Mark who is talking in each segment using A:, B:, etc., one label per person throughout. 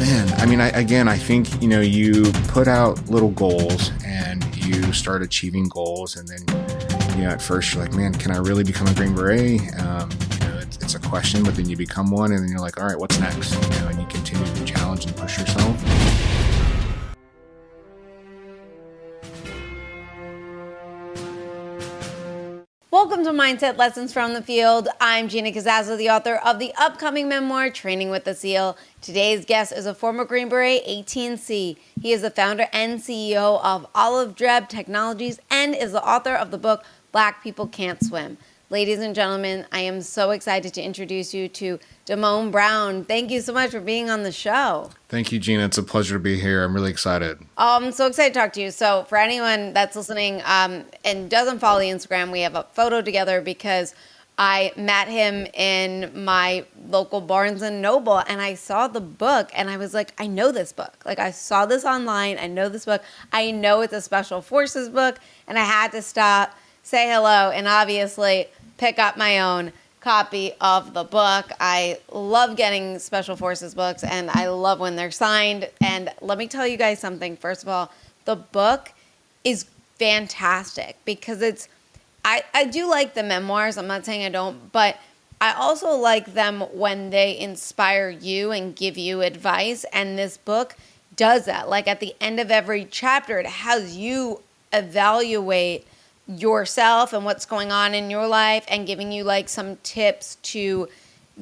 A: Man, I mean, I think, you put out little goals and you start achieving goals. And then, at first you're like, man, can I really become a Green Beret? It's a question, but then you become one and then you're like, all right, what's next? And you continue to challenge and push yourself.
B: Welcome to Mindset Lessons from the Field. I'm Gina Cazazzo, the author of the upcoming memoir, Training with the SEAL. Today's guest is a former Green Beret 18C. He is the founder and CEO of Olive Dreb Technologies and is the author of the book, Black People Can't Swim. Ladies and gentlemen, I am so excited to introduce you to Damone Brown. Thank you so much for being on the show.
A: Thank you, Gina. It's a pleasure to be here. I'm really excited.
B: I'm so excited to talk to you. So for anyone that's listening and doesn't follow the Instagram, we have a photo together because I met him in my local Barnes & Noble and I saw the book and I was like, I know this book. Like I saw this online. I know this book. I know it's a Special Forces book and I had to stop, say hello, and obviously pick up my own copy of the book. I love getting Special Forces books and I love when they're signed. And let me tell you guys something. First of all, the book is fantastic because I do like the memoirs. I'm not saying I don't, but I also like them when they inspire you and give you advice. And this book does that. Like at the end of every chapter, it has you evaluate yourself and what's going on in your life and giving you like some tips to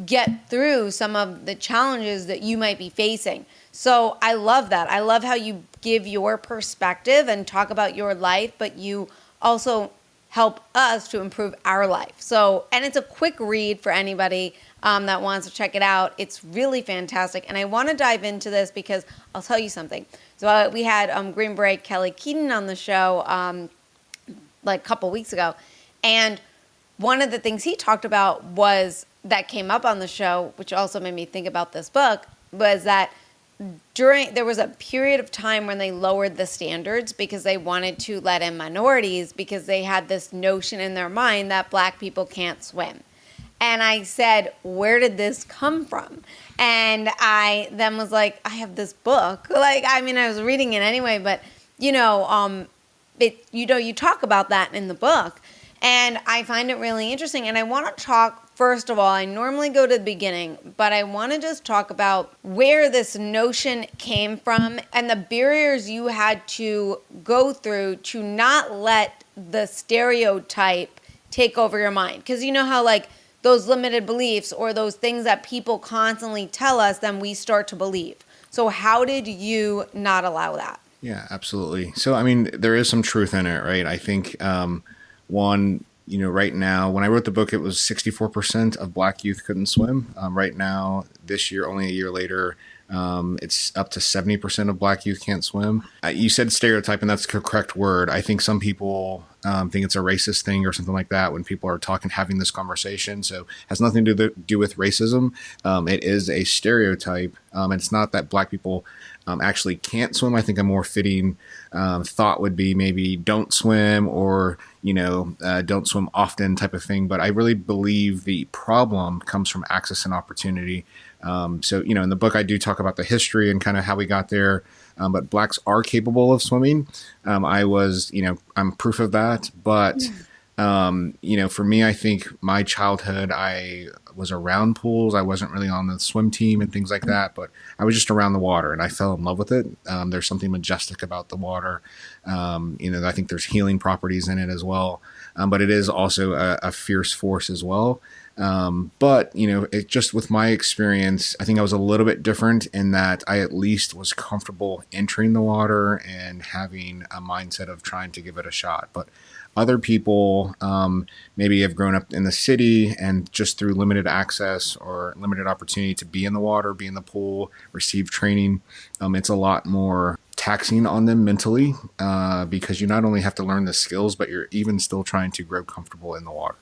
B: get through some of the challenges that you might be facing. So I love that. I love how you give your perspective and talk about your life, but you also help us to improve our life. So, and it's a quick read for anybody that wants to check it out. It's really fantastic. And I want to dive into this because I'll tell you something. So we had Green Beret Kelly Keaton on the show like a couple weeks ago. And one of the things he talked about was that came up on the show, which also made me think about this book, was that there was a period of time when they lowered the standards because they wanted to let in minorities because they had this notion in their mind that Black people can't swim. And I said, where did this come from? And I then was like, I have this book. Like, I mean, I was reading it anyway, but you talk about that in the book, and I find it really interesting. And I want to talk, first of all, I normally go to the beginning, but I want to just talk about where this notion came from and the barriers you had to go through to not let the stereotype take over your mind. Because you know how like those limited beliefs or those things that people constantly tell us, then we start to believe. So how did you not allow that?
A: Yeah, absolutely. So, I mean, there is some truth in it, right? I think right now, when I wrote the book, it was 64% of Black youth couldn't swim. Right now, this year, only a year later, it's up to 70% of Black youth can't swim. You said stereotype, and that's the correct word. I think some people think it's a racist thing or something like that when people are having this conversation. So it has nothing to do with racism. It is a stereotype. And it's not that Black people actually can't swim. I think a more fitting thought would be maybe don't swim or, don't swim often type of thing. But I really believe the problem comes from access and opportunity. So, in the book, I do talk about the history and kind of how we got there. But Blacks are capable of swimming. I'm proof of that. But, for me, I think my childhood, I was around pools. I wasn't really on the swim team and things like that, but I was just around the water and I fell in love with it. There's something majestic about the water. I think there's healing properties in it as well. But it is also a fierce force as well. But it just with my experience, I think I was a little bit different in that I at least was comfortable entering the water and having a mindset of trying to give it a shot. But other people maybe have grown up in the city and just through limited access or limited opportunity to be in the water, be in the pool, receive training, it's a lot more taxing on them mentally because you not only have to learn the skills, but you're even still trying to grow comfortable in the water.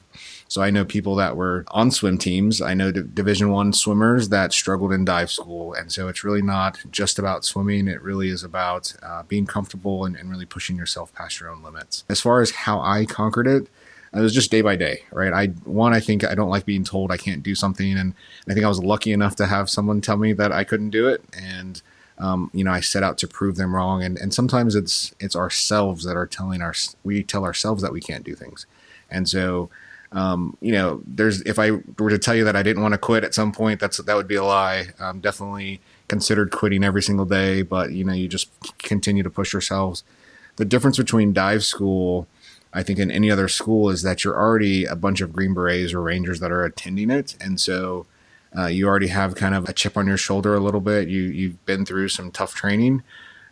A: So I know people that were on swim teams. I know Division I swimmers that struggled in dive school. And so it's really not just about swimming. It really is about being comfortable and really pushing yourself past your own limits. As far as how I conquered it, it was just day by day, right? I think I don't like being told I can't do something. And I think I was lucky enough to have someone tell me that I couldn't do it. And, I set out to prove them wrong. And sometimes it's ourselves that are we tell ourselves that we can't do things. And so, if I were to tell you that I didn't want to quit at some point, that would be a lie. Definitely considered quitting every single day, but you just continue to push yourselves. The difference between dive school, I think, and any other school is that you're already a bunch of Green Berets or Rangers that are attending it. And so you already have kind of a chip on your shoulder a little bit. You've been through some tough training.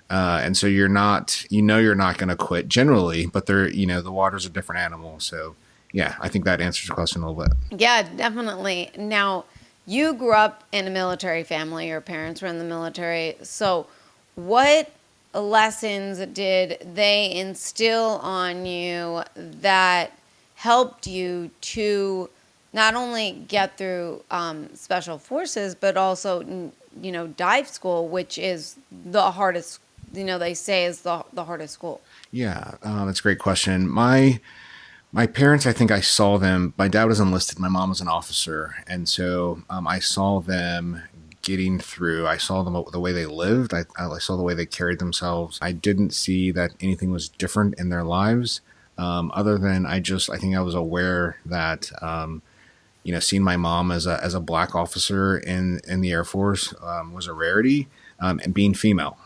A: And so you're not going to quit generally, but the water's a different animal. So yeah, I think that answers the question a little bit.
B: Yeah, definitely. Now, you grew up in a military family. Your parents were in the military. So what lessons did they instill on you that helped you to not only get through special forces, but also, dive school, which is the hardest, they say is the hardest school?
A: Yeah, that's a great question. My parents, I think I saw them. My dad was enlisted. My mom was an officer. And so I saw them getting through. I saw them the way they lived. I saw the way they carried themselves. I didn't see that anything was different in their lives, other than I think I was aware that, seeing my mom as a black officer in the Air Force was a rarity, and being female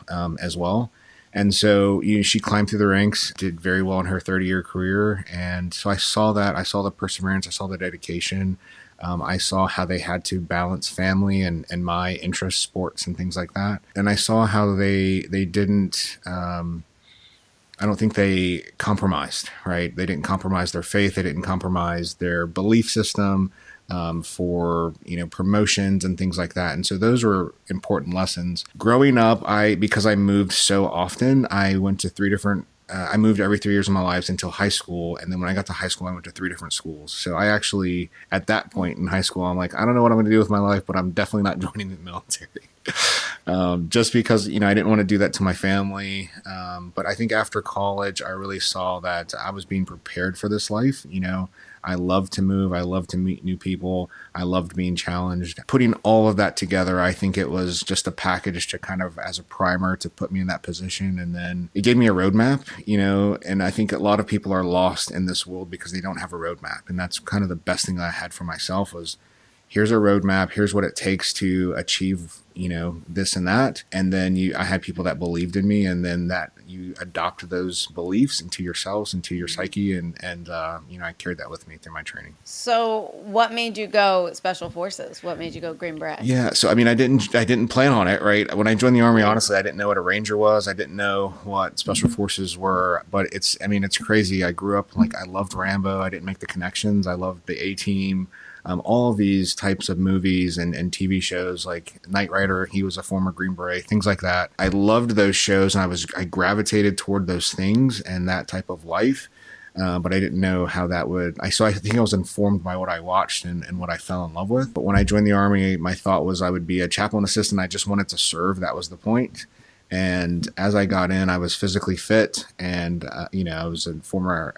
A: as well. And so she climbed through the ranks, did very well in her 30-year career. And so I saw that. I saw the perseverance. I saw the dedication. I saw how they had to balance family and my interests, sports, and things like that. And I saw how they didn't, I don't think they compromised, right? They didn't compromise their faith. They didn't compromise their belief system for promotions and things like that. And so those were important lessons. Growing up, because I moved so often, I went to three different. I moved every 3 years of my life until high school, and then when I got to high school, I went to three different schools. So I actually, at that point in high school, I'm like, I don't know what I'm going to do with my life, but I'm definitely not joining the military. Just because I didn't want to do that to my family. But I think after college, I really saw that I was being prepared for this life. I love to move. I love to meet new people. I loved being challenged. Putting all of that together, I think it was just a package to kind of as a primer to put me in that position. And then it gave me a roadmap, and I think a lot of people are lost in this world because they don't have a roadmap. And that's kind of the best thing that I had for myself was, here's a roadmap. Here's what it takes to achieve, this and that. And then I had people that believed in me, and then that you adopt those beliefs into yourselves, into your psyche. And I carried that with me through my training.
B: So what made you go Special Forces? What made you go Green Beret?
A: Yeah. So, I didn't plan on it, right? When I joined the Army, honestly, I didn't know what a Ranger was. I didn't know what Special Forces were, but it's crazy. I grew up, I loved Rambo. I didn't make the connections. I loved the A-Team. All of these types of movies and TV shows like Knight Rider, he was a former Green Beret, things like that. I loved those shows, and I gravitated toward those things and that type of life. But I didn't know how that would. So I think I was informed by what I watched and what I fell in love with. But when I joined the Army, my thought was I would be a chaplain assistant. I just wanted to serve. That was the point. And as I got in, I was physically fit, and I was a former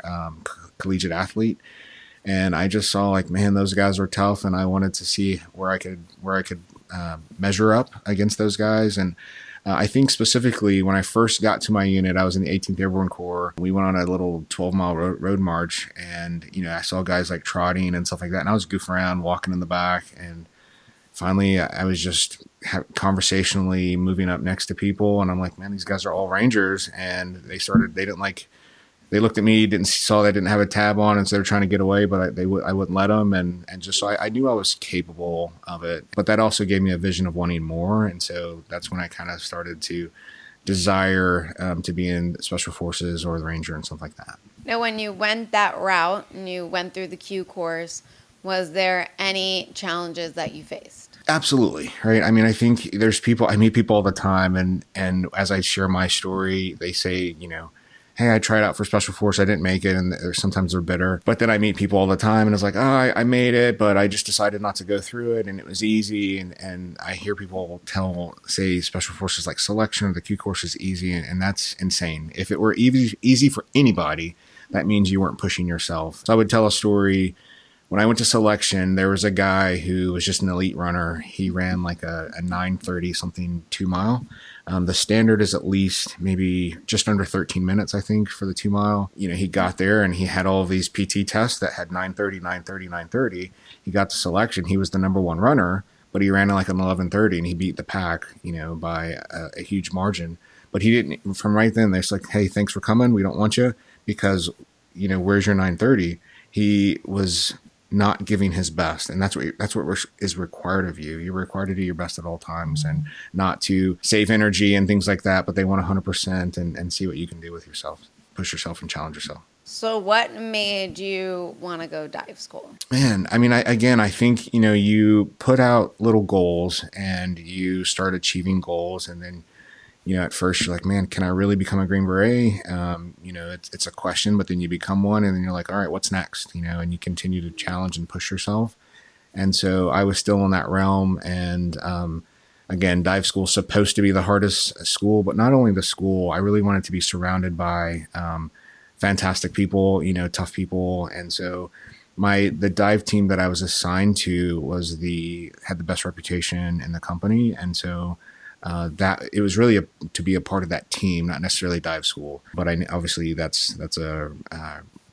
A: collegiate athlete. And I just saw man, those guys were tough, and I wanted to see where I could measure up against those guys. And I think specifically when I first got to my unit, I was in the 18th Airborne Corps. We went on a little 12-mile road march, and I saw guys trotting and stuff like that. And I was goofing around, walking in the back, and finally I was just conversationally moving up next to people, and I'm like, man, these guys are all Rangers, and they looked at me, saw that I didn't have a tab on, and so they're trying to get away, but I wouldn't let them. And just so I knew I was capable of it. But that also gave me a vision of wanting more. And so that's when I kind of started to desire to be in Special Forces or the Ranger and stuff like that.
B: Now, when you went that route and you went through the Q course, was there any challenges that you faced?
A: Absolutely. Right. I think I meet people all the time, and as I share my story, they say, hey, I tried out for Special Force, I didn't make it, and sometimes they're bitter. But then I meet people all the time, and it's like, oh, I made it, but I just decided not to go through it, and it was easy. And I hear people say Special Forces selection or the Q course is easy, and that's insane. If it were easy for anybody, that means you weren't pushing yourself. So I would tell a story. When I went to selection, there was a guy who was just an elite runner. He ran like a 9:30 something 2 mile. The standard is at least maybe just under 13 minutes, I think, for the 2 mile. He got there and he had all of these PT tests that had 9:30, 9:30, 9:30. He got to selection. He was the number one runner, but he ran like an 11:30 and he beat the pack, by a huge margin. But he didn't, from right then, they're just like, hey, thanks for coming. We don't want you because, where's your 9:30? He was not giving his best, and that's what is required of you. You're required to do your best at all times, and not to save energy and things like that. But they want 100% and see what you can do with yourself, push yourself and challenge yourself.
B: So what made you want to go dive school?
A: Man, I mean, I think you put out little goals and you start achieving goals, and then at first you're like, man, can I really become a Green Beret? It's a question, but then you become one, and then you're like, all right, what's next? And you continue to challenge and push yourself. And so I was still in that realm. And again, dive school is supposed to be the hardest school, but not only the school, I really wanted to be surrounded by fantastic people, tough people. And so the dive team that I was assigned to had the best reputation in the company. And so that it was really to be a part of that team, not necessarily dive school, but obviously that's a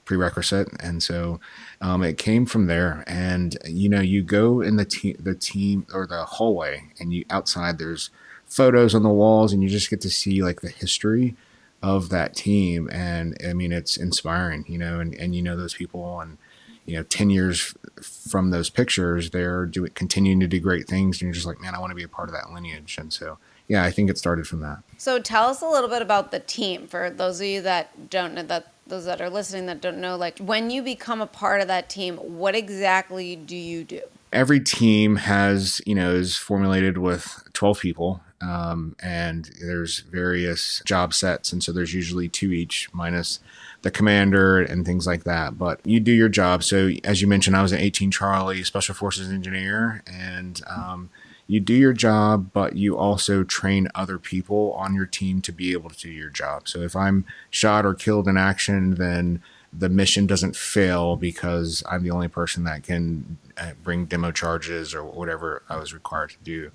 A: prerequisite. And so it came from there. And you go in the team or the hallway, and outside there's photos on the walls, and you just get to see like the history of that team. And I mean, it's inspiring, and those people, and 10 years from those pictures, they're continuing to do great things. And you're just like, man, I want to be a part of that lineage. And so, yeah, I think it started from that.
B: So tell us a little bit about the team for those of you that don't know, those that are listening that don't know, like when you become a part of that team, what exactly do you do?
A: Every team is formulated with 12 people. And there's various job sets. And so there's usually 2 each minus the commander and things like that. But you do your job. So as you mentioned, I was an 18 Charlie Special Forces engineer, and you do your job, but you also train other people on your team to be able to do your job. So if I'm shot or killed in action, then the mission doesn't fail because I'm the only person that can bring demo charges or whatever I was required to do.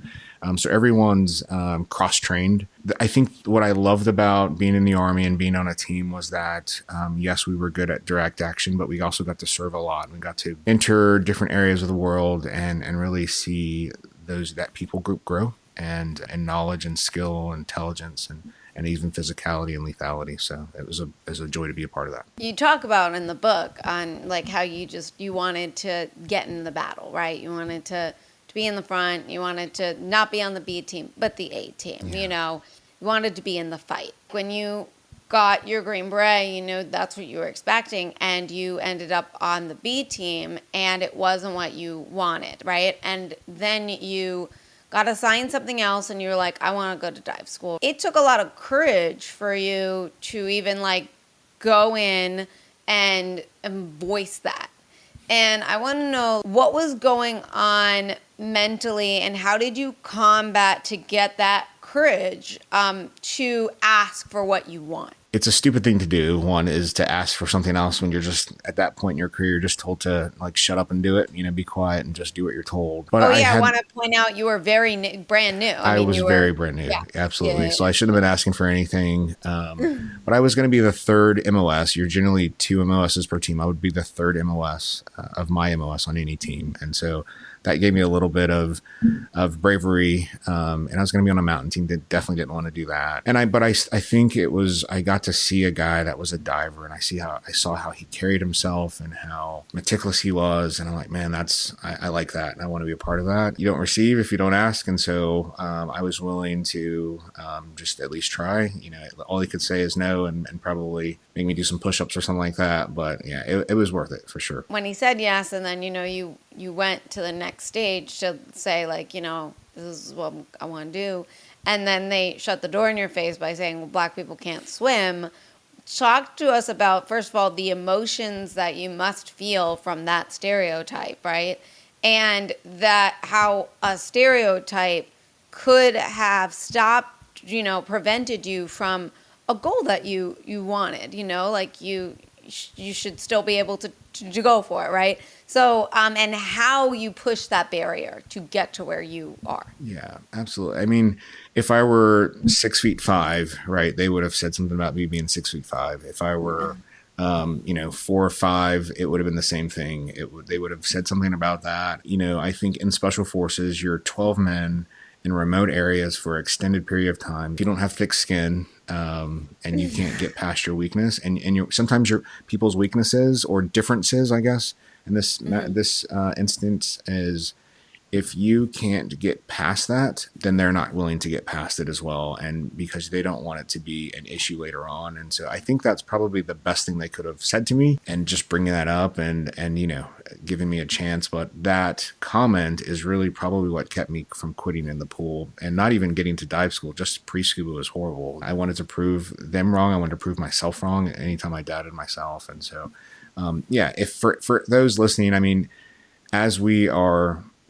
A: So everyone's cross-trained. I think what I loved about being in the Army and being on a team was that, yes, we were good at direct action, but we also got to serve a lot. We got to enter different areas of the world and really see that people group grow and knowledge and skill, intelligence, and even physicality and lethality. So it was a joy to be a part of that.
B: You talk about in the book on like how you wanted to get in the battle, right? You wanted to be in the front. You wanted to not be on the B team, but the A team. Yeah. You wanted to be in the fight. When you got your Green Beret, that's what you were expecting, and you ended up on the B team, and it wasn't what you wanted, right? And then you got assigned something else, and you were like, I want to go to dive school. It took a lot of courage for you to even like go in and voice that. And I want to know what was going on mentally, and how did you combat to get that courage to ask for what you want?
A: It's a stupid thing to do. One is to ask for something else when you're just at that point in your career, you're just told to like shut up and do it, be quiet and just do what you're told. But
B: I want to point out you were very brand new.
A: I was very brand new. Yeah. Absolutely. Yeah. So I shouldn't have been asking for anything. But I was going to be the third MOS. You're generally 2 MOSs per team. I would be the third MOS of my MOS on any team. And so that gave me a little bit of bravery. And I was going to be on a mountain team that definitely didn't want to do that. But I think I got to see a guy that was a diver, and I saw how he carried himself and how meticulous he was. And I'm like, man, I like that. And I want to be a part of that. You don't receive if you don't ask. And so I was willing to just at least try. All he could say is no and probably make me do some push-ups or something like that. But yeah, it was worth it for sure.
B: When he said yes, and then, you went to the next stage to say like, this is what I want to do. And then they shut the door in your face by saying, well, Black people can't swim. Talk to us about, first of all, the emotions that you must feel from that stereotype, right? And that how a stereotype could have stopped, prevented you from a goal that you wanted, like you you should still be able to go for it, right? So, and how you push that barrier to get to where you are.
A: Yeah, absolutely. I mean, if I were 6'5", right, they would have said something about me being 6'5". If I were, 4 or 5, it would have been the same thing. They would have said something about that. I think in special forces, you're 12 men in remote areas for an extended period of time. If you don't have thick skin, and you can't get past your weakness, and sometimes your people's weaknesses or differences, I guess, in this instance is, if you can't get past that, then they're not willing to get past it as well. And because they don't want it to be an issue later on. And so I think that's probably the best thing they could have said to me, and just bringing that up and giving me a chance. But that comment is really probably what kept me from quitting in the pool and not even getting to dive school. Just pre-scuba was horrible. I wanted to prove them wrong. I wanted to prove myself wrong anytime I doubted myself. And so, if for those listening, I mean, as we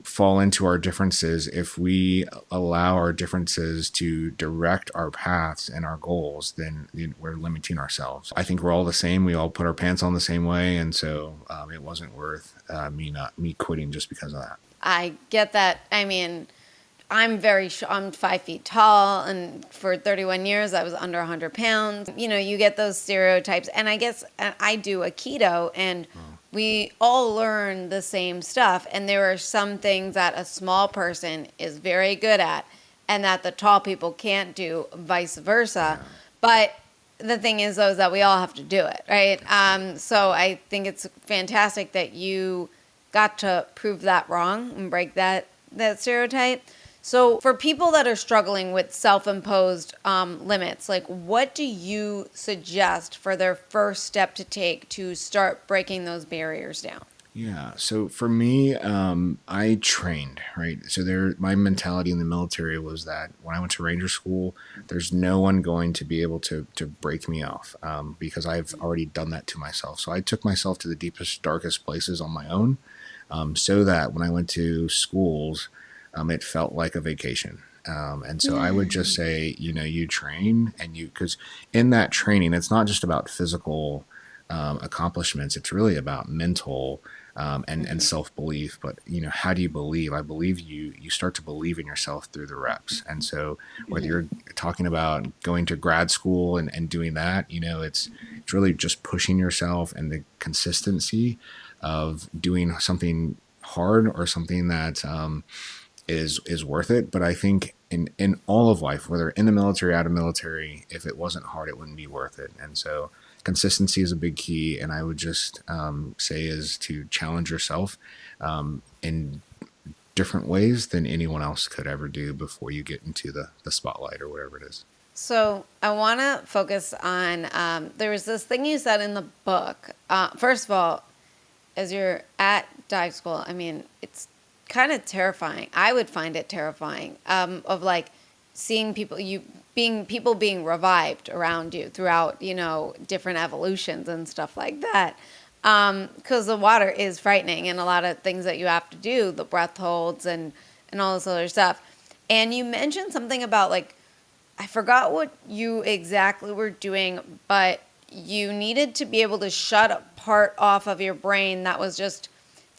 A: fall into our differences, if we allow our differences to direct our paths and our goals, then we're limiting ourselves. I think we're all the same. We all put our pants on the same way. And so it wasn't worth me quitting just because of that.
B: I get that. I mean, I'm 5 feet tall, and for 31 years I was under 100 pounds. You get those stereotypes, and I guess I do Aikido, and we all learn the same stuff, and there are some things that a small person is very good at and that the tall people can't do, vice versa. Yeah. But the thing is, though, is that we all have to do it, right? So I think it's fantastic that you got to prove that wrong and break that stereotype. So for people that are struggling with self-imposed limits, like, what do you suggest for their first step to take to start breaking those barriers down?
A: Yeah. So for me, I trained, right? So my mentality in the military was that when I went to Ranger School, there's no one going to be able to break me off, because I've already done that to myself. So I took myself to the deepest, darkest places on my own, so that when I went to schools, it felt like a vacation. And so I would just say, you train, and because in that training, it's not just about physical accomplishments. It's really about mental and self-belief. But, how do you believe? I believe you start to believe in yourself through the reps. And so whether you're talking about going to grad school and doing that, it's really just pushing yourself, and the consistency of doing something hard or something that is worth it. But I think in all of life, whether in the military, out of military, if it wasn't hard, it wouldn't be worth it. And so consistency is a big key. And I would just say is to challenge yourself in different ways than anyone else could ever do before you get into the spotlight or whatever it is.
B: So I want to focus on, there was this thing you said in the book. First of all, as you're at dive school, I mean, it's kind of terrifying. I would find it terrifying, of like seeing people being revived around you throughout, different evolutions and stuff like that. Because the water is frightening, and a lot of things that you have to do, the breath holds and all this other stuff. And you mentioned something about, like, I forgot what you exactly were doing, but you needed to be able to shut a part off of your brain that was just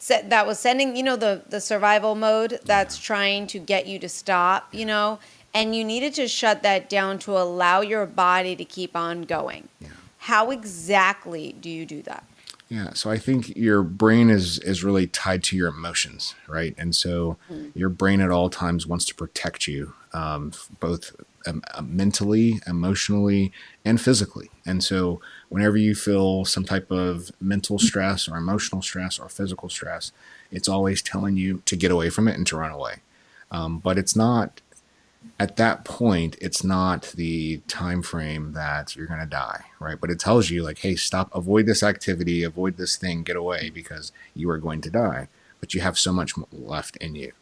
B: that was sending, the survival mode that's trying to get you to stop, and you needed to shut that down to allow your body to keep on going. Yeah. How exactly do you do that?
A: Yeah, so I think your brain is really tied to your emotions, right? And so your brain at all times wants to protect you, both mentally, emotionally, and physically. And so whenever you feel some type of mental stress or emotional stress or physical stress, it's always telling you to get away from it and to run away. But it's not, at that point, it's not the time frame that you're going to die, right? But it tells you, like, hey, stop, avoid this activity, avoid this thing, get away, because you are going to die. But you have so much left in you.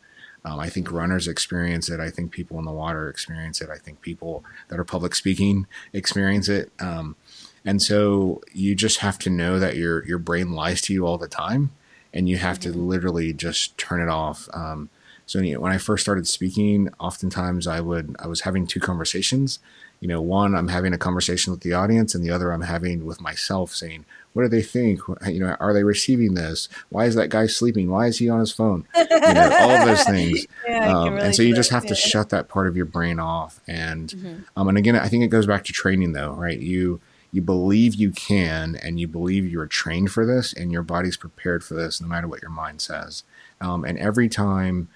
A: I think runners experience it. I think people in the water experience it. I think people that are public speaking experience it. And so you just have to know that your brain lies to you all the time, and you have to literally just turn it off. So when I first started speaking, oftentimes I was having two conversations. One, I'm having a conversation with the audience, and the other I'm having with myself, saying, what do they think? Are they receiving this? Why is that guy sleeping? Why is he on his phone? All of those things.
B: Yeah, I can
A: And
B: relate
A: so
B: to
A: you
B: that.
A: just have to
B: Yeah.
A: shut that part of your brain off.
B: Hmm.
A: And again, I think it goes back to training though, right? You believe you can, and you believe you're trained for this, and your body's prepared for this, no matter what your mind says. And every time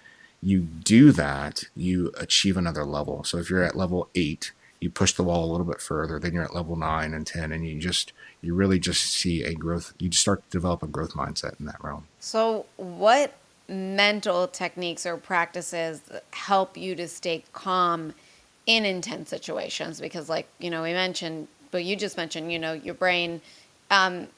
A: you do that, you achieve another level. So if you're at level 8, you push the wall a little bit further, then you're at level 9 and 10, and you really just see a growth. You just start to develop a growth mindset in that realm.
B: So, what mental techniques or practices help you to stay calm in intense situations? Because, like, we mentioned, but you just mentioned, your brain um,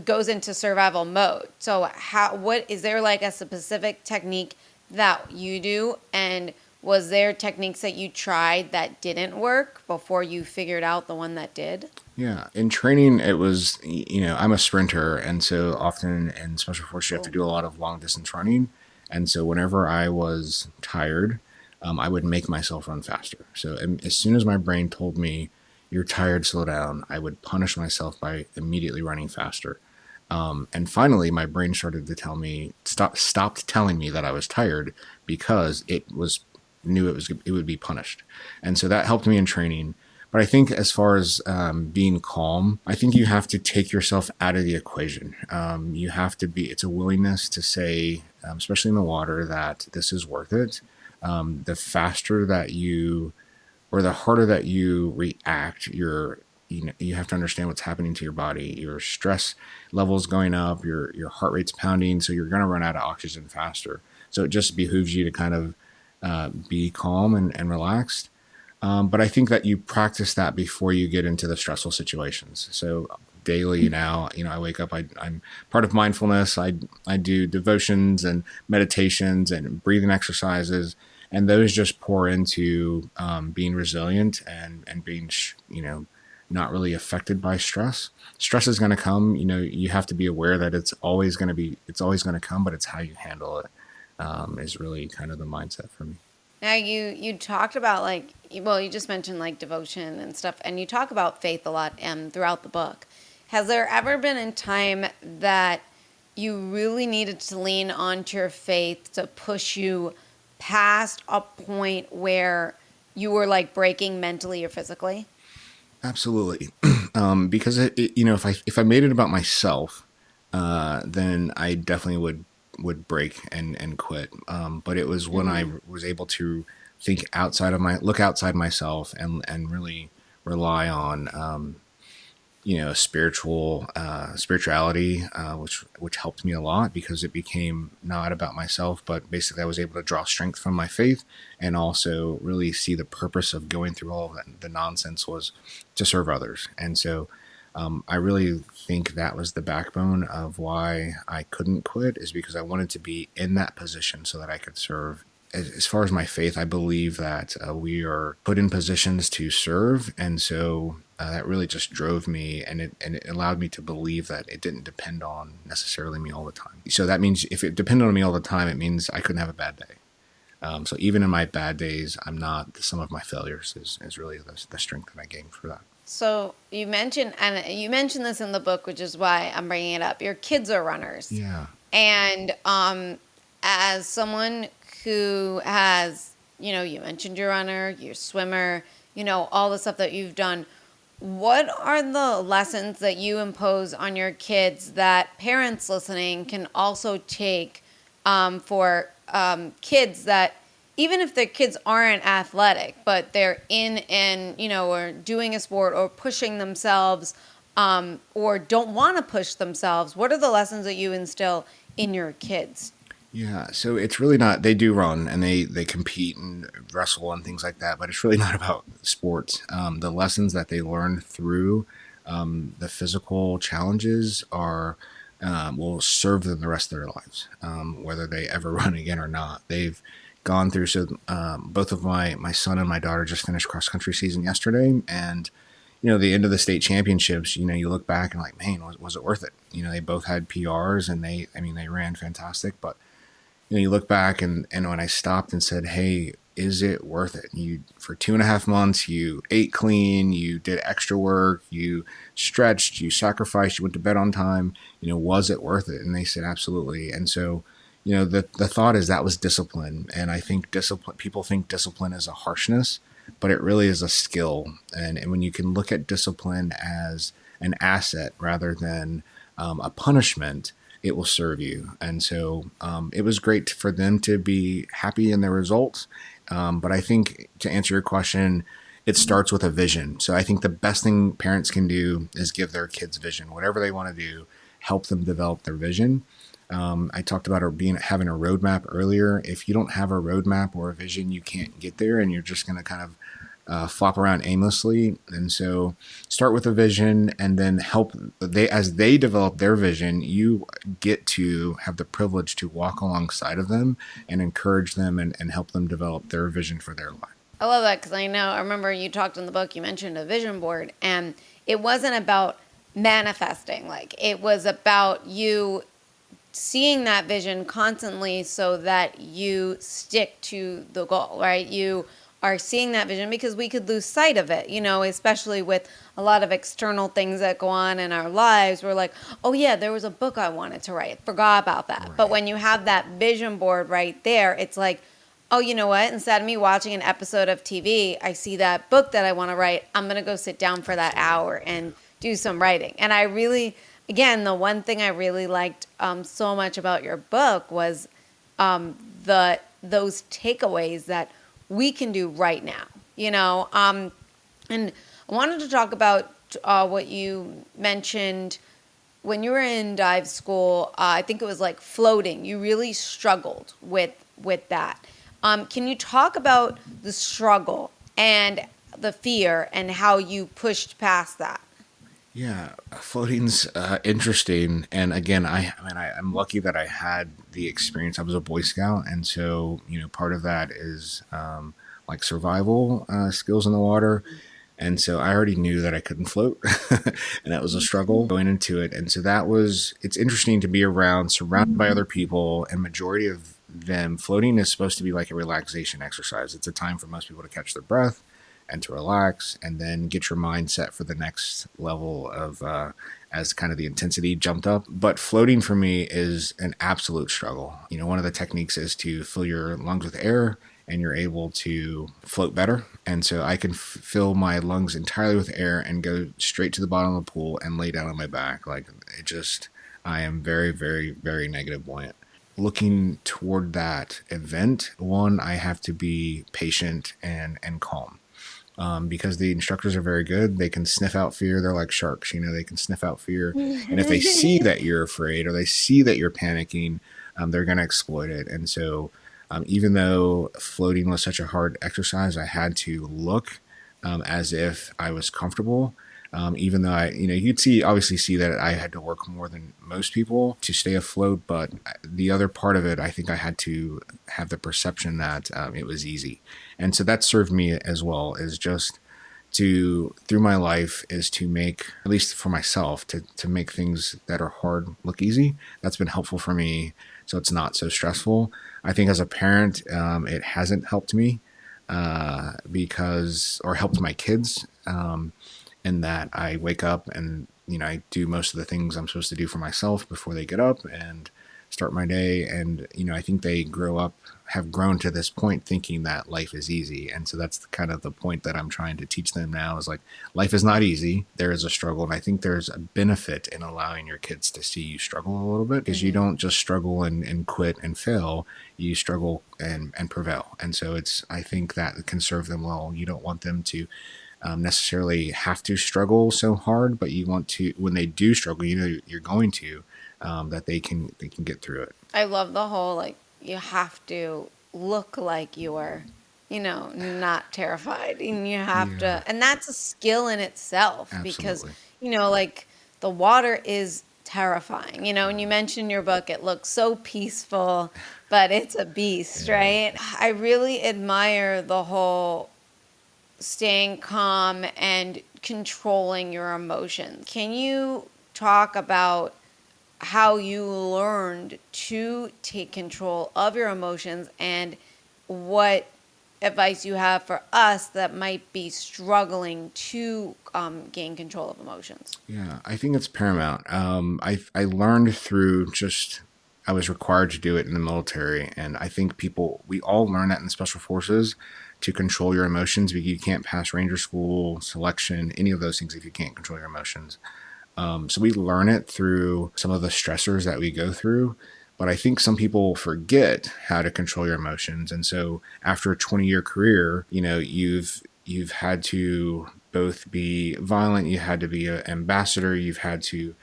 B: goes into survival mode. So, what is there like a specific technique that you do? And was there techniques that you tried that didn't work before you figured out the one that did?
A: Yeah, in training, it was, I'm a sprinter. And so often in special forces, you have to
B: Cool.
A: do a lot of long distance running. And so whenever I was tired, I would make myself run faster. So as soon as my brain told me, you're tired, slow down, I would punish myself by immediately running faster. And finally, my brain started to tell me, stopped telling me that I was tired, because knew it would be punished. And so that helped me in training. But I think as far as being calm, I think you have to take yourself out of the equation. You have to it's a willingness to say, especially in the water, that this is worth it. The faster that or the harder that you react, you have to understand what's happening to your body. Your stress levels going up, your heart rate's pounding, so you're going to run out of oxygen faster. So it just behooves you to kind of be calm and relaxed. But I think that you practice that before you get into the stressful situations. So daily now, I wake up, I'm part of mindfulness. I do devotions and meditations and breathing exercises, and those just pour into being resilient and being, not really affected by stress. Stress is going to come. You have to be aware that it's always going to come, but it's how you handle it is really kind of the mindset for me.
B: Now you talked about you just mentioned like devotion and stuff, and you talk about faith a lot throughout the book. Has there ever been a time that you really needed to lean onto your faith to push you past a point where you were like breaking mentally or physically?
A: Absolutely. Because if I made it about myself, then I definitely would break and quit. But it was when I
B: Mm-hmm.
A: was able to look outside myself and really rely on spirituality, which helped me a lot, because it became not about myself, but basically I was able to draw strength from my faith, and also really see the purpose of going through all of that. The nonsense was to serve others. And so I really think that was the backbone of why I couldn't quit, is because I wanted to be in that position so that I could serve. As far as my faith, I believe that we are put in positions to serve. And so that really just drove me, and it allowed me to believe that it didn't depend on necessarily me all the time. So that means if it depended on me all the time, it means I couldn't have a bad day. So even in my bad days, I'm not, the sum of my failures is really the strength that I gained for that.
B: So you mentioned this in the book, which is why I'm bringing it up. Your kids are runners,
A: Yeah.
B: and as someone who has, you mentioned your runner, your swimmer, all the stuff that you've done. What are the lessons that you impose on your kids that parents listening can also take for kids that, even if their kids aren't athletic, but they're in and, or doing a sport or pushing themselves or don't want to push themselves? What are the lessons that you instill in your kids?
A: Yeah, so it's really not. They do run and they compete and wrestle and things like that, but it's really not about sports. The lessons that they learn through the physical challenges will serve them the rest of their lives, whether they ever run again or not. They've gone through. So both of my son and my daughter just finished cross country season yesterday, and the end of the state championships, you look back and like, man, was it worth it? They both had PRs, and they ran fantastic, but you look back and when I stopped and said, hey, is it worth it? You, for 2.5 months, you ate clean, you did extra work, you stretched, you sacrificed, you went to bed on time, was it worth it? And they said, absolutely. And so, the thought is that was discipline. And I think people think discipline is a harshness, but it really is a skill. And when you can look at discipline as an asset rather than a punishment, it will serve you. And so it was great for them to be happy in their results. But I think, to answer your question, it starts with a vision. So I think the best thing parents can do is give their kids vision, whatever they want to do, help them develop their vision. I talked about having a roadmap earlier. If you don't have a roadmap or a vision, you can't get there, and you're just going to kind of flop around aimlessly. And so start with a vision, and then as they develop their vision, you get to have the privilege to walk alongside of them and encourage them and help them develop their vision for their life.
B: I love that, because I remember you talked in the book, you mentioned a vision board, and it wasn't about manifesting. Like, it was about you seeing that vision constantly so that you stick to the goal, right? You are seeing that vision because we could lose sight of it, especially with a lot of external things that go on in our lives. We're like, oh yeah, there was a book I wanted to write. Forgot about that. Right. But when you have that vision board right there, it's like, oh, you know what? Instead of me watching an episode of TV, I see that book that I want to write. I'm going to go sit down for that hour and do some writing. And I really, again, the one thing I really liked so much about your book was those takeaways that we can do right now, and I wanted to talk about what you mentioned when you were in dive school. I think it was like floating. You really struggled with that. Can you talk about the struggle and the fear and how you pushed past that?
A: Yeah, floating's interesting, and again, I'm lucky that I had the experience. I was a Boy Scout, and so part of that is like survival skills in the water, and so I already knew that I couldn't float, and that was a struggle going into it. And so it's interesting to be surrounded by other people, and majority of them, floating is supposed to be like a relaxation exercise. It's a time for most people to catch their breath and to relax, and then get your mind set for the next level of as kind of the intensity jumped up. But floating for me is an absolute struggle. One of the techniques is to fill your lungs with air, and you're able to float better. And so I can fill my lungs entirely with air and go straight to the bottom of the pool and lay down on my back. Like, I am very, very, very negative buoyant. Looking toward that event, one, I have to be patient and calm. Because the instructors are very good. They can sniff out fear. They're like sharks, they can sniff out fear. And if they see that you're afraid or they see that you're panicking, they're going to exploit it. And so even though floating was such a hard exercise, I had to look as if I was comfortable. Even though you'd obviously see that I had to work more than most people to stay afloat. But the other part of it, I think I had to have the perception that it was easy. And so that served me as well, is just through my life, is to make, at least for myself, to make things that are hard look easy. That's been helpful for me, so it's not so stressful. I think as a parent, it hasn't helped me or helped my kids. In that I wake up and, I do most of the things I'm supposed to do for myself before they get up and start my day. And, I think they have grown to this point thinking that life is easy. And so that's kind of the point that I'm trying to teach them now, is like, life is not easy. There is a struggle. And I think there's a benefit in allowing your kids to see you struggle a little bit, because you don't just struggle and quit and fail. You struggle and prevail. And so I think that can serve them well. You don't want them to necessarily have to struggle so hard, but you want to, when they do struggle, you're going to, that they can get through it.
B: I love the whole, you have to look like you are, not terrified, and you have to, and that's a skill in itself. Absolutely. Because, the water is terrifying, and you mentioned your book, it looks so peaceful, but it's a beast, right? I really admire the whole staying calm and controlling your emotions. Can you talk about how you learned to take control of your emotions and what advice you have for us that might be struggling to gain control of emotions.
A: Yeah, I think it's paramount. I learned through just I was required to do it in the military, and I think we all learn that in special forces to control your emotions. Because you can't pass ranger school, selection, any of those things if you can't control your emotions. So we learn it through some of the stressors that we go through. But I think some people forget how to control your emotions. And so after a 20-year career, you've had to both be violent, you had to be an ambassador, you've had to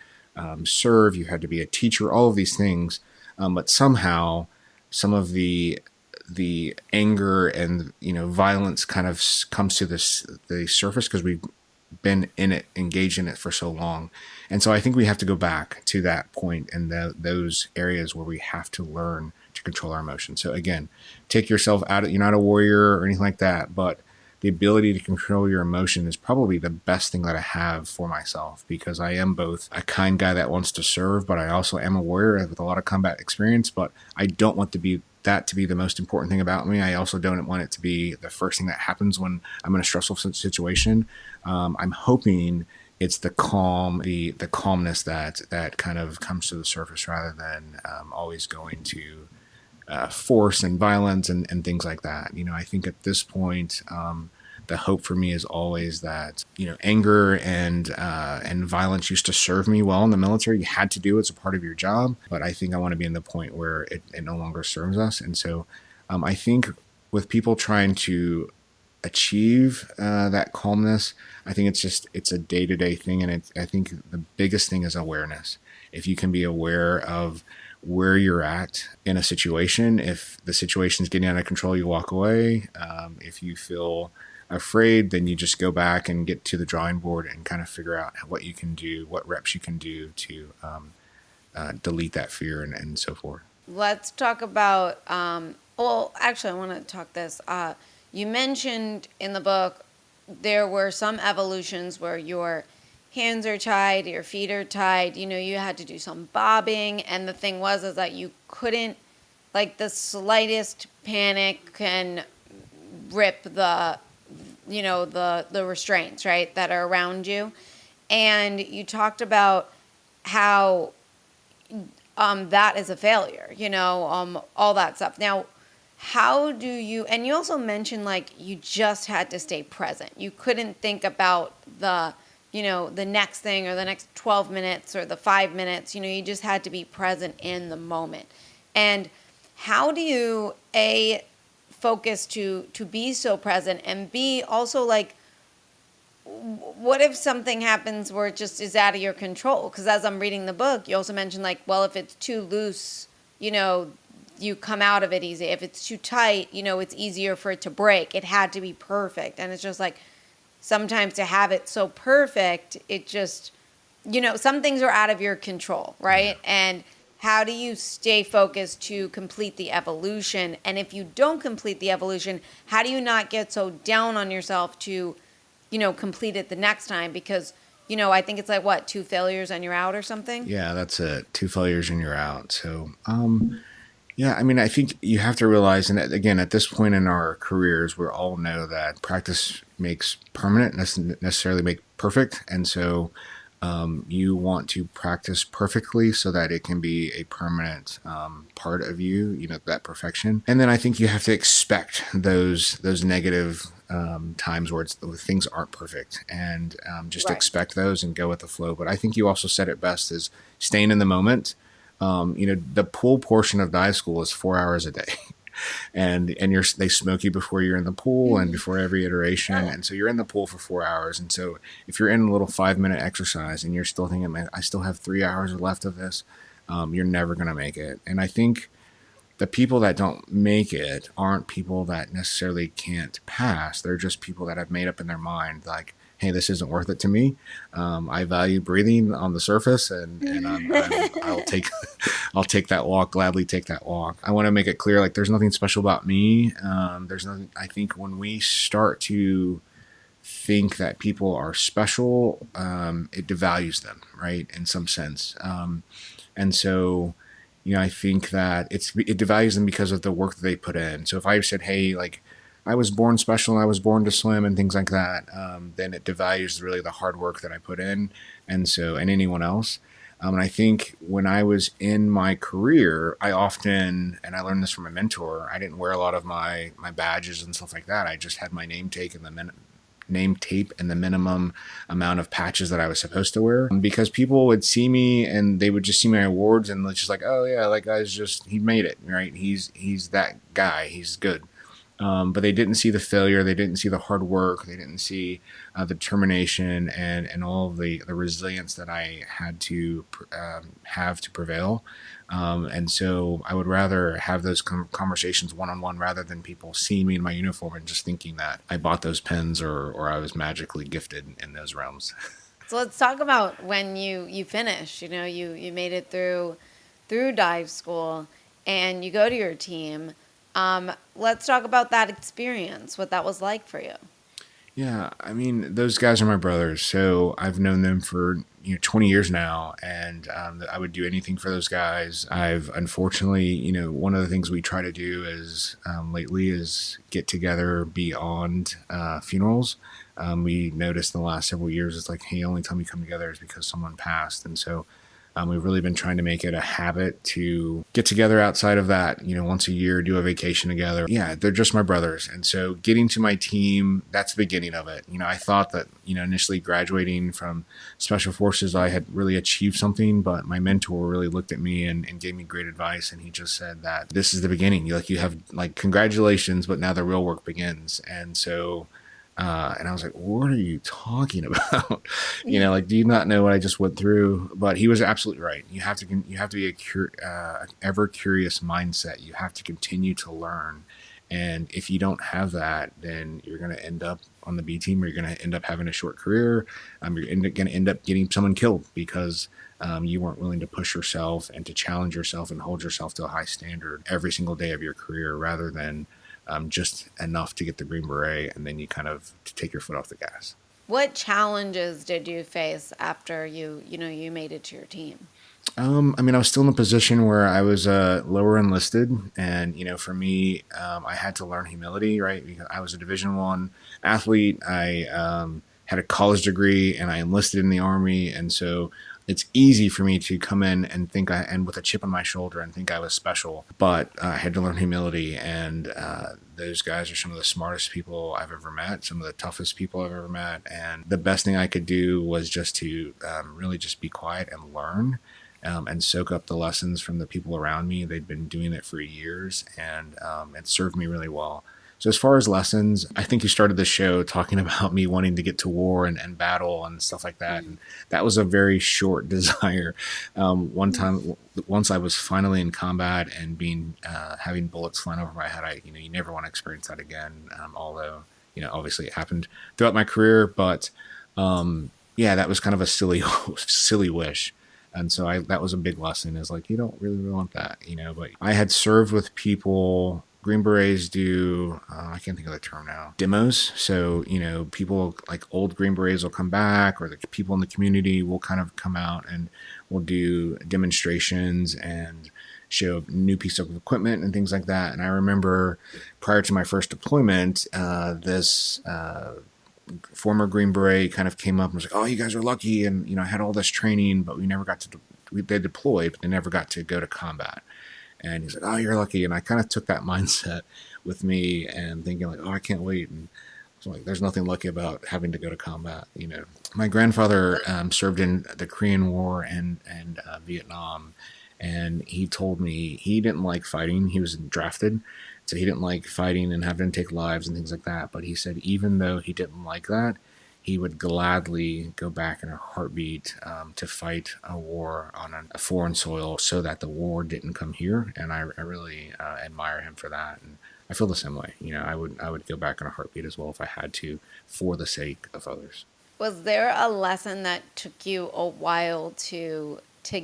A: serve, you had to be a teacher, all of these things. But somehow some of the anger and violence kind of comes to the surface because we've been in it, engaged in it for so long. And so I think we have to go back to that point and those areas where we have to learn to control our emotions. So again, take yourself out of, you're not a warrior or anything like that, but the ability to control your emotion is probably the best thing that I have for myself, because I am both a kind guy that wants to serve, but I also am a warrior with a lot of combat experience. But I don't want to be the most important thing about me. I also don't want it to be the first thing that happens when I'm in a stressful situation. I'm hoping it's the calmness that kind of comes to the surface rather than always going to force and violence and things like that. I think at this point, the hope for me is always that anger and violence used to serve me well in the military. You had to do it as a part of your job, but I think I want to be in the point where it no longer serves us. And so I think with people trying to achieve that calmness, I think it's a day-to-day thing, and I think the biggest thing is awareness. If you can be aware of where you're at in a situation, if the situation is getting out of control, you walk away. If you feel afraid, then you just go back and get to the drawing board and kind of figure out what you can do, what reps you can do to delete that fear and so forth.
B: Let's talk about, well, actually, I want to talk this. You mentioned in the book there were some evolutions where your hands are tied, your feet are tied, you had to do some bobbing. And the thing is that you couldn't, like the slightest panic can rip the restraints, right, that are around you. And you talked about how that is a failure, all that stuff. Now, how do you, and you also mentioned like you just had to stay present. You couldn't think about the next thing or the next 12 minutes or the 5 minutes, you just had to be present in the moment. And how do you, A, focus to be so present, and B, also like, what if something happens where it just is out of your control? Because as I'm reading the book, you also mentioned like, well, if it's too loose, you come out of it easy. If it's too tight, it's easier for it to break. It had to be perfect. And it's just like, sometimes to have it so perfect, it just, some things are out of your control, right? Yeah. And how do you stay focused to complete the evolution? And if you don't complete the evolution, how do you not get so down on yourself to, complete it the next time? Because, I think it's like, what, 2 failures and you're out or something?
A: Yeah, that's it. 2 failures and you're out. So, yeah, I mean, I think you have to realize, and again, at this point in our careers, we all know that practice makes permanent, doesn't necessarily make perfect. And so you want to practice perfectly so that it can be a permanent part of you, that perfection. And then I think you have to expect those negative times where things aren't perfect, and just expect those and go with the flow. But I think you also said it best, is staying in the moment. The pool portion of dive school is 4 hours a day. And they smoke you before you're in the pool and before every iteration. And so you're in the pool for 4 hours. And so if you're in a little 5-minute exercise and you're still thinking, man, I still have 3 hours left of this, you're never going to make it. And I think the people that don't make it aren't people that necessarily can't pass. They're just people that have made up in their mind, like, hey, this isn't worth it to me. I value breathing on the surface, and I'll take that walk, gladly take that walk. I want to make it clear, like, there's nothing special about me. There's nothing. I think when we start to think that people are special, it devalues them, right? In some sense. And so, I think that it devalues them because of the work that they put in. So if I said, hey, like, I was born special and I was born to swim and things like that, then it devalues really the hard work that I put in, and anyone else. And I think when I was in my career, I often, and I learned this from a mentor, I didn't wear a lot of my badges and stuff like that. I just had my name tape and the minimum amount of patches that I was supposed to wear, because people would see me and they would just see my awards and it's just like, oh yeah, that guy's he made it, right? He's that guy. He's good. But they didn't see the failure. They didn't see the hard work. They didn't see the determination and all of the resilience that I had to have to prevail. And so I would rather have those conversations one-on-one rather than people seeing me in my uniform and just thinking that I bought those pens or I was magically gifted in those realms.
B: So let's talk about when you finished. You made it through dive school, and you go to your team. Let's talk about that experience, what that was like for you.
A: Yeah, I mean, those guys are my brothers, so I've known them for 20 years now, and I would do anything for those guys. I've unfortunately, one of the things we try to do is lately is get together beyond funerals. We noticed in the last several years, it's like, hey, only time we come together is because someone passed, and so we've really been trying to make it a habit to get together outside of that, once a year, do a vacation together. Yeah, they're just my brothers. And so getting to my team, that's the beginning of it. I thought that, initially graduating from Special Forces, I had really achieved something, but my mentor really looked at me and gave me great advice. And he just said that this is the beginning. You have congratulations, but now the real work begins. And so and I was like, what are you talking about? Do you not know what I just went through? But he was absolutely right. You have to be a ever curious mindset. You have to continue to learn. And if you don't have that, then you're going to end up on the B team, or you're going to end up having a short career. You're going to end up getting someone killed because you weren't willing to push yourself and to challenge yourself and hold yourself to a high standard every single day of your career, rather than just enough to get the Green Beret, and then you kind of to take your foot off the gas.
B: What challenges did you face after you made it to your team?
A: I was still in a position where I was lower enlisted, and for me, I had to learn humility, right? Because I was a Division I athlete. I had a college degree, and I enlisted in the Army, and so it's easy for me to come in and think and with a chip on my shoulder and think I was special, but I had to learn humility. And those guys are some of the smartest people I've ever met, some of the toughest people I've ever met. And the best thing I could do was just to really just be quiet and learn. And soak up the lessons from the people around me. They'd been doing it for years, and it served me really well. So as far as lessons, I think you started the show talking about me wanting to get to war and battle and stuff like that. And that was a very short desire. One time, once I was finally in combat and having bullets flying over my head, you never want to experience that again. Although, obviously it happened throughout my career, but yeah, that was kind of a silly wish. And so that was a big lesson, is like, you don't really want that, but I had served with people. Green Berets do, I can't think of the term now, demos. So, people like old Green Berets will come back, or the people in the community will kind of come out and we'll do demonstrations and show a new piece of equipment and things like that. And I remember prior to my first deployment, this former Green Beret kind of came up and was like, oh, you guys are lucky. And, I had all this training, but we never got to, they deployed, but they never got to go to combat. And he's like, oh, you're lucky. And I kind of took that mindset with me and thinking like, oh, I can't wait. And so like, there's nothing lucky about having to go to combat. My grandfather served in the Korean War and Vietnam. And he told me he didn't like fighting. He was drafted. So he didn't like fighting and having to take lives and things like that. But he said even though he didn't like that, he would gladly go back in a heartbeat to fight a war on a foreign soil so that the war didn't come here. And I really admire him for that. And I feel the same way. I would go back in a heartbeat as well if I had to, for the sake of others.
B: Was there a lesson that took you a while to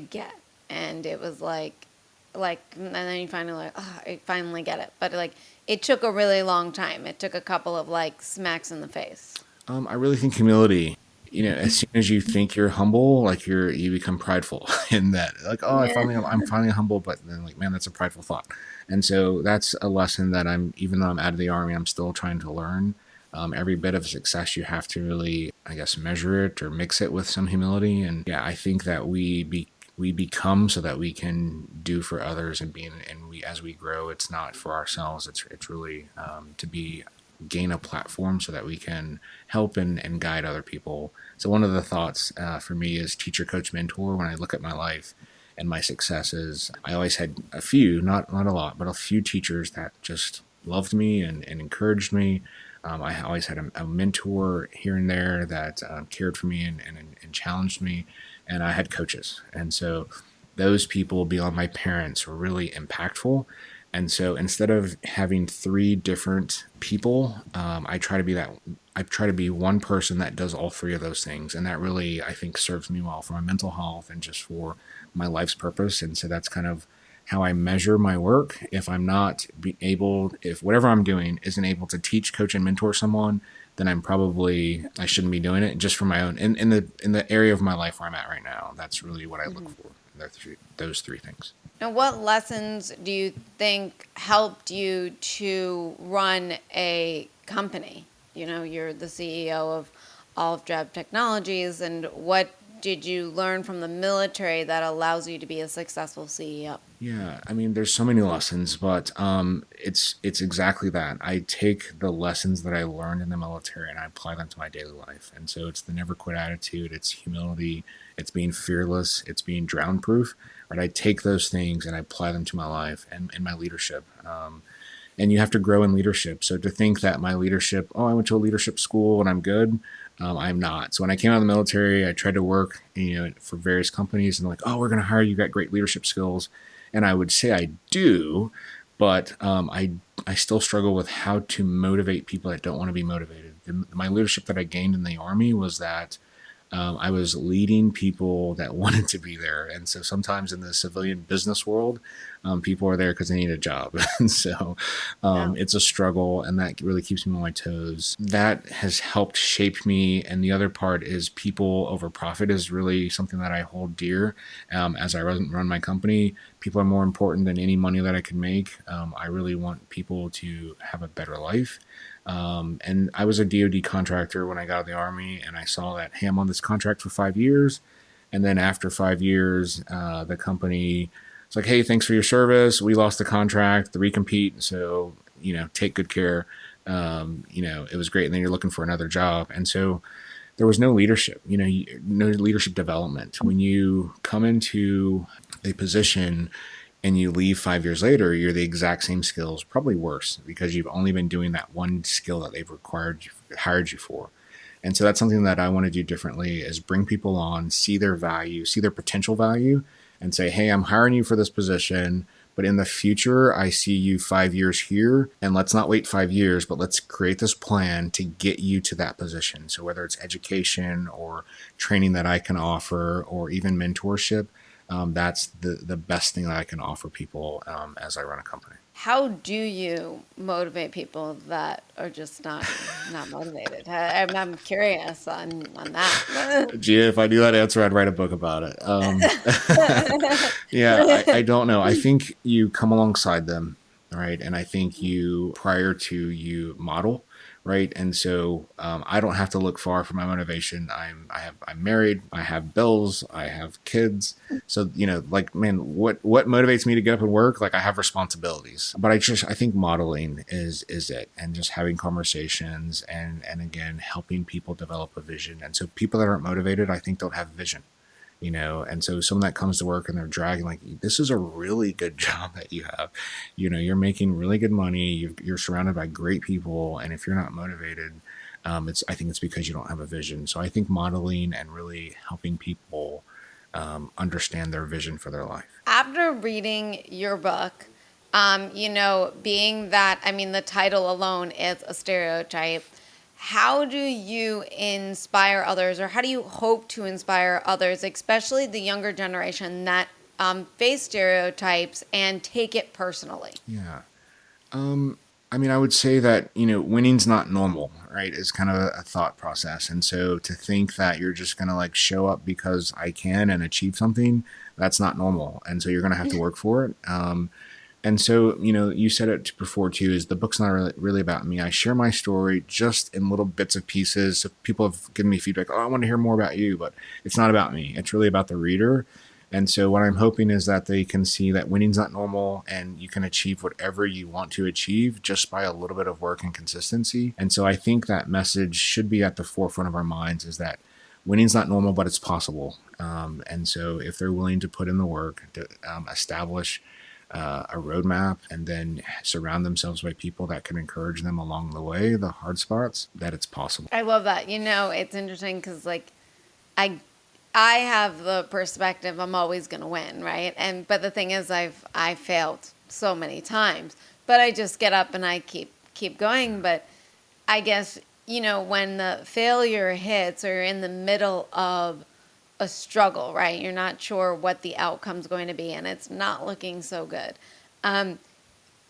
B: get, and it was like, and then you finally I finally get it, but it took a really long time. It took a couple of smacks in the face.
A: I really think humility. as soon as you think you're humble, like you become prideful in that, like, oh,
B: Yeah.
A: I'm finally humble, but then like, man, that's a prideful thought. And so that's a lesson that even though I'm out of the Army, I'm still trying to learn. Every bit of success, you have to really, I guess, measure it or mix it with some humility. And yeah, I think that we become so that we can do for others, and we, as we grow, it's not for ourselves. It's really to be gain a platform so that we can help and guide other people. So one of the thoughts for me is teacher, coach, mentor. When I look at my life and my successes, I always had a few, not a lot, but a few teachers that just loved me and encouraged me. I always had a mentor here and there that cared for me and challenged me, and I had coaches. And so those people beyond my parents were really impactful. And so instead of having three different people, I try to be one person that does all three of those things. And that really, I think, serves me well for my mental health and just for my life's purpose. And so that's kind of how I measure my work. If I'm not if whatever I'm doing isn't able to teach, coach, and mentor someone, then I shouldn't be doing it just for my own, in the area of my life where I'm at right now. That's really what I look for. Those three things.
B: And what lessons do you think helped you to run a company? You're the CEO of Olive Drab Technologies, and what did you learn from the military that allows you to be a successful CEO?
A: Yeah, I mean, there's so many lessons, but it's exactly that. I take the lessons that I learned in the military and I apply them to my daily life. And so it's the never quit attitude, it's humility, it's being fearless, it's being drown proof. Right? I take those things and I apply them to my life and my leadership. And you have to grow in leadership. So to think that my leadership, oh, I went to a leadership school and I'm good, I'm not. So when I came out of the military, I tried to work, for various companies, and they're like, oh, we're going to hire you. You got great leadership skills, and I would say I do, but I still struggle with how to motivate people that don't want to be motivated. My leadership that I gained in the Army was that I was leading people that wanted to be there. And so sometimes in the civilian business world, people are there because they need a job. And so
B: Yeah.
A: it's a struggle, and that really keeps me on my toes. That has helped shape me. And the other part is people over profit is really something that I hold dear as I run my company. People are more important than any money that I can make. I really want people to have a better life. And I was a DoD contractor when I got out of the Army, and I saw that, hey, I'm on this contract for 5 years. And then after 5 years, the company was like, hey, thanks for your service. We lost the contract, the recompete. So, take good care. It was great. And then you're looking for another job. And so there was no leadership, no leadership development. When you come into a position and you leave 5 years later, you're the exact same skills, probably worse, because you've only been doing that one skill that they've hired you for. And so that's something that I want to do differently, is bring people on, see their value, see their potential value, and say, hey, I'm hiring you for this position, but in the future, I see you 5 years here, and let's not wait 5 years, but let's create this plan to get you to that position. So whether it's education or training that I can offer, or even mentorship, that's the best thing that I can offer people as I run a company.
B: How do you motivate people that are just not motivated? I'm curious on that.
A: Gee, if I knew that answer, I'd write a book about it. Yeah, I don't know. I think you come alongside them, right? And I think prior to you model, right? And so I don't have to look far for my motivation. I'm married. I have bills. I have kids. So like, man, what motivates me to get up and work? Like, I have responsibilities, but I think modeling is it, and just having conversations and again helping people develop a vision. And so people that aren't motivated, I think, don't have vision. And so someone that comes to work and they're dragging, like, this is a really good job that you have, you're making really good money, you're surrounded by great people, and if you're not motivated, I think it's because you don't have a vision. So I think modeling and really helping people understand their vision for their life.
B: After reading your book, being that, I mean, the title alone is a stereotype. How do you inspire others, or how do you hope to inspire others, especially the younger generation that face stereotypes and take it personally?
A: Yeah. I mean, I would say that, winning's not normal, right? Is kind of a thought process. And so to think that you're just going to like show up because I can and achieve something, that's not normal. And so you're going to have to work for it. And so, you said it before too, is the book's not really about me. I share my story just in little bits of pieces. So people have given me feedback, oh, I want to hear more about you, but it's not about me. It's really about the reader. And so what I'm hoping is that they can see that winning's not normal and you can achieve whatever you want to achieve just by a little bit of work and consistency. And so I think that message should be at the forefront of our minds, is that winning's not normal, but it's possible. And so if they're willing to put in the work to establish a roadmap and then surround themselves by people that can encourage them along the way, the hard spots, that it's possible.
B: I love that. It's interesting because like I have the perspective I'm always going to win, right? But the thing is, I failed so many times, but I just get up and I keep going. But I guess when the failure hits, or you're in the middle of a struggle, right? You're not sure what the outcome's going to be, and it's not looking so good.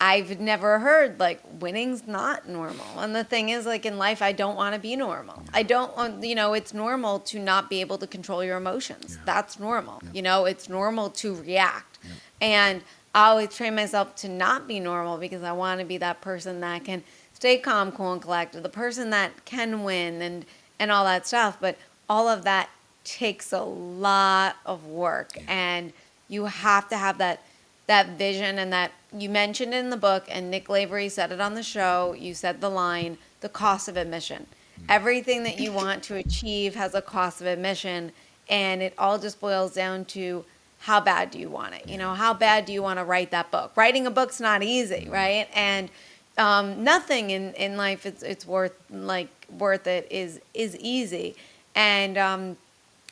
B: I've never heard like winning's not normal. And the thing is, like in life, I don't want to be normal. I don't want, it's normal to not be able to control your emotions. Yeah. That's normal. Yeah. It's normal to react. Yeah. And I always train myself to not be normal because I want to be that person that can stay calm, cool, and collected, the person that can win and all that stuff. But all of that takes a lot of work. Yeah. And you have to have that vision, and that you mentioned in the book, and Nick Lavery said it on the show. You said the line, the cost of admission. Everything that you want to achieve has a cost of admission, and it all just boils down to how bad do you want it? How bad do you want to write that book? Writing a book's not easy, right? And nothing in life it's worth it is easy, and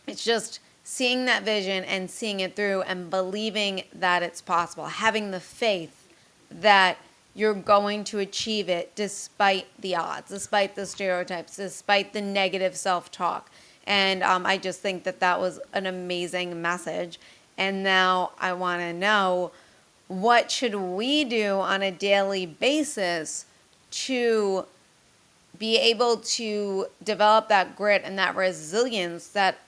B: it's just seeing that vision and seeing it through and believing that it's possible, having the faith that you're going to achieve it despite the odds, despite the stereotypes, despite the negative self-talk. And I just think that was an amazing message. And now I want to know, what should we do on a daily basis to be able to develop that grit and that resilience that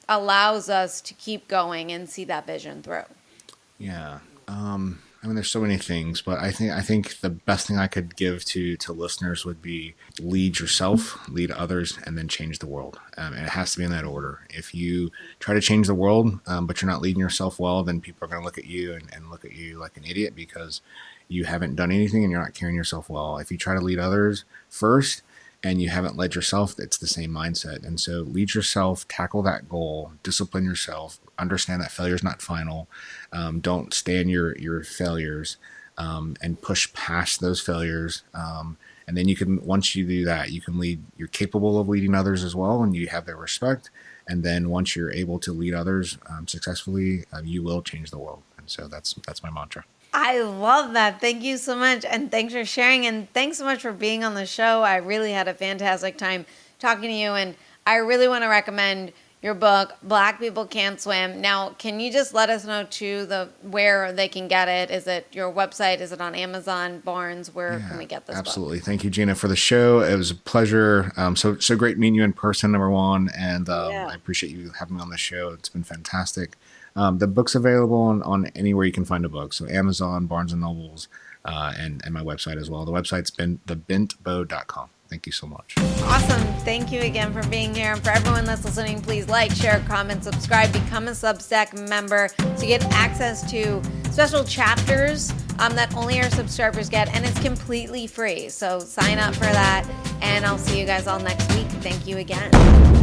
B: allows us to keep going and see that vision through?
A: Yeah. There's so many things, but I think the best thing I could give to listeners would be lead yourself, lead others, and then change the world. And it has to be in that order. If you try to change the world, but you're not leading yourself well, then people are going to look at you and look at you like an idiot because you haven't done anything and you're not carrying yourself well. If you try to lead others first and you haven't led yourself, it's the same mindset. And so lead yourself, tackle that goal, discipline yourself, understand that failure is not final. Don't stay in your failures, and push past those failures. And then once you do that, you can lead, you're capable of leading others as well, and you have their respect. And then once you're able to lead others successfully, you will change the world. And so that's my mantra.
B: I love that. Thank you so much. And thanks for sharing. And thanks so much for being on the show. I really had a fantastic time talking to you. And I really want to recommend your book, Black People Can't Swim. Now, can you just let us know too where they can get it? Is it your website? Is it on Amazon, Barnes? Where can we get this
A: absolutely.
B: book?
A: Thank you, Gina, for the show. It was a pleasure. So great meeting you in person, number one. And I appreciate you having me on the show. It's been fantastic. The book's available on anywhere you can find a book. So Amazon, Barnes and Nobles, and my website as well. The website's thebentbow.com. Thank you so much.
B: Awesome. Thank you again for being here. And for everyone that's listening, please like, share, comment, subscribe, become a Substack member to get access to special chapters that only our subscribers get. And it's completely free. So sign up for that. And I'll see you guys all next week. Thank you again.